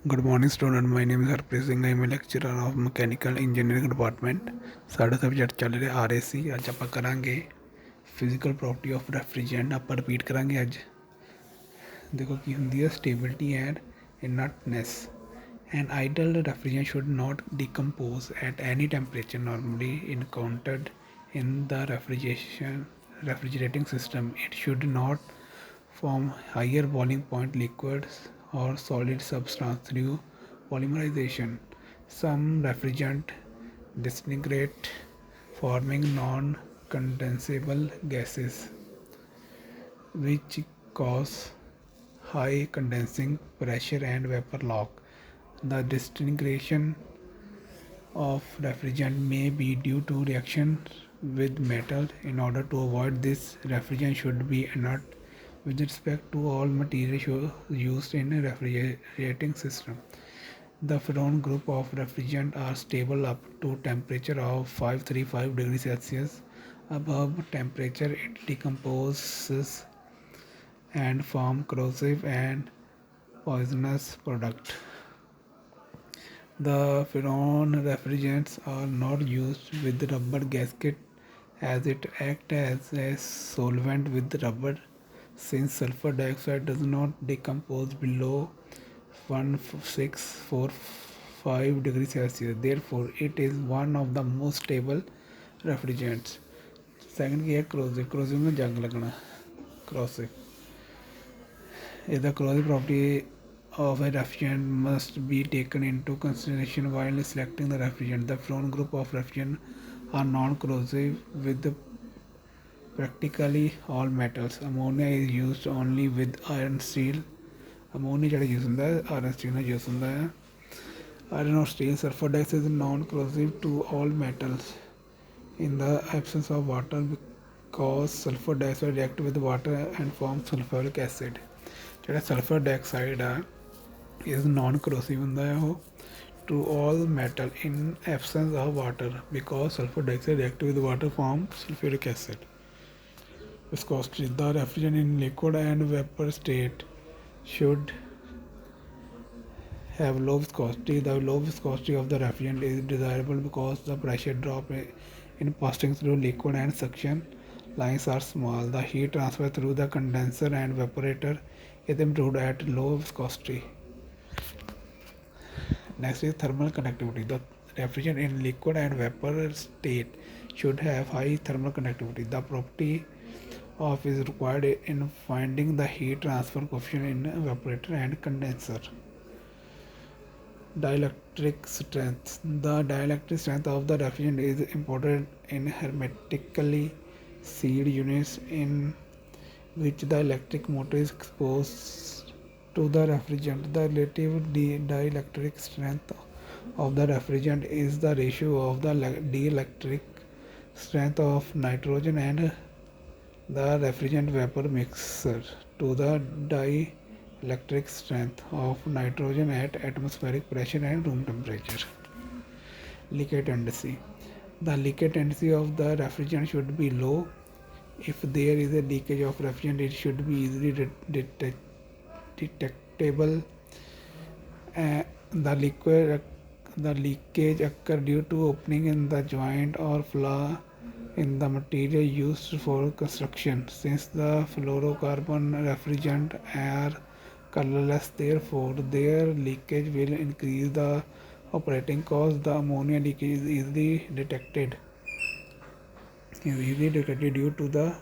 Good morning student, my name is Harpreet singh. I am a lecturer of mechanical engineering department. ਸਾਡਾ subject ਚੱਲ ਰਿਹਾ RAC। ਅੱਜ ਆਪਾਂ ਕਰਾਂਗੇ ਫਿਜ਼ੀਕਲ ਪ੍ਰੋਪਰਟੀ ਆਫ ਰੈਫਰੀਜਰੈਂਟ। ਆਪਾਂ ਰਿਪੀਟ ਕਰਾਂਗੇ ਅੱਜ। ਦੇਖੋ ਕੀ ਹੁੰਦੀ ਹੈ stability and inertness. An ideal refrigerant should not decompose at any temperature normally encountered in the refrigerating system. It should not form higher boiling point liquids or solid substance through polymerization. Some refrigerant disintegrate, forming non-condensable gases, which cause high condensing pressure and vapor lock. The disintegration of refrigerant may be due to reactions with metal. In order to avoid this, refrigerant should be inert with respect to all materials used in a refrigerating system. The freon group of refrigerant are stable up to temperature of 535 degrees Celsius. Above temperature, it decomposes and form corrosive and poisonous product. The freon refrigerants are not used with rubber gasket as it acts as a solvent with rubber. Since sulfur dioxide does not decompose below 1645 degrees Celsius, therefore it is one of the most stable refrigerants. Second है corrosive. Corrosive में जंग लगना. Corrosive is the corrosive property of a refrigerant must be taken into consideration while selecting the refrigerant. The freon group of refrigerant are non-corrosive with practically all metals. Ammonia is used only with iron steel. Ammonia ਜਿਹੜਾ use ਹੁੰਦਾ है iron steel ਨਾਲ use ਹੁੰਦਾ है. Iron or steel. Sulfur dioxide is non-corrosive to all metals in the absence of water because sulfur dioxide reacts with water and forms sulfuric acid. ਜਿਹੜਾ sulfur dioxide ਆ is non-corrosive ਹੁੰਦਾ ਹੈ ਉਹ to all metal in absence of water because sulfur dioxide reacts with water forms sulfuric acid. Viscosity. The refrigerant in liquid and vapor state should have low viscosity. The low viscosity of the refrigerant is desirable because the pressure drop in passing through liquid and suction lines are small. The heat transfer through the condenser and evaporator is improved at low viscosity. Next is thermal conductivity. The refrigerant in liquid and vapor state should have high thermal conductivity. The property of is required in finding the heat transfer coefficient in evaporator and condenser. Dielectric strength. The dielectric strength of the refrigerant is imported in hermetically sealed units in which the electric motor is exposed to the refrigerant. The relative dielectric strength of the refrigerant is the ratio of the dielectric strength of nitrogen and the refrigerant vapor mixture to the dielectric strength of nitrogen at atmospheric pressure and room temperature. Leakage tendency. The leakage tendency of the refrigerant should be low. If there is a leakage of refrigerant, it should be easily detectable. The leakage occur due to opening in the joint or flaw in the material used for construction. Since the fluorocarbon refrigerant are colorless, therefore their leakage will increase the operating cost. The ammonia leakage is easily detected due to the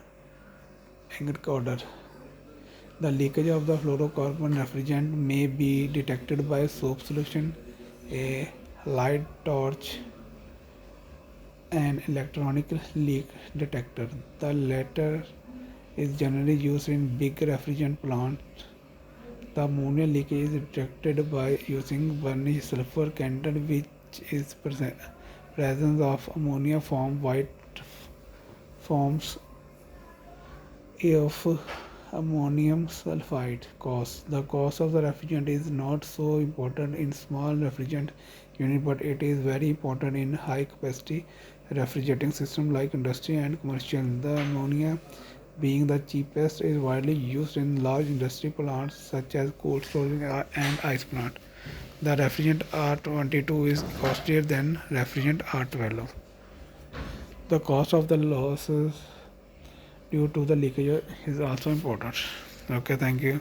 ingot odor. The leakage of the fluorocarbon refrigerant may be detected by soap solution, a light torch, an electronic leak detector. The latter is generally used in big refrigerant plants. The ammonia leakage is detected by using burnished sulfur candle, which is presence of ammonia form white forms of ammonium sulfide. Cost. The cost of the refrigerant is not so important in small refrigerant unit, but it is very important in high capacity refrigerating system like industry and commercial. The ammonia being the cheapest is widely used in large industry plants such as cold storage and ice plant. The refrigerant R22 is costlier than refrigerant R12. The cost of the losses due to the leakage is also important. Okay, thank you.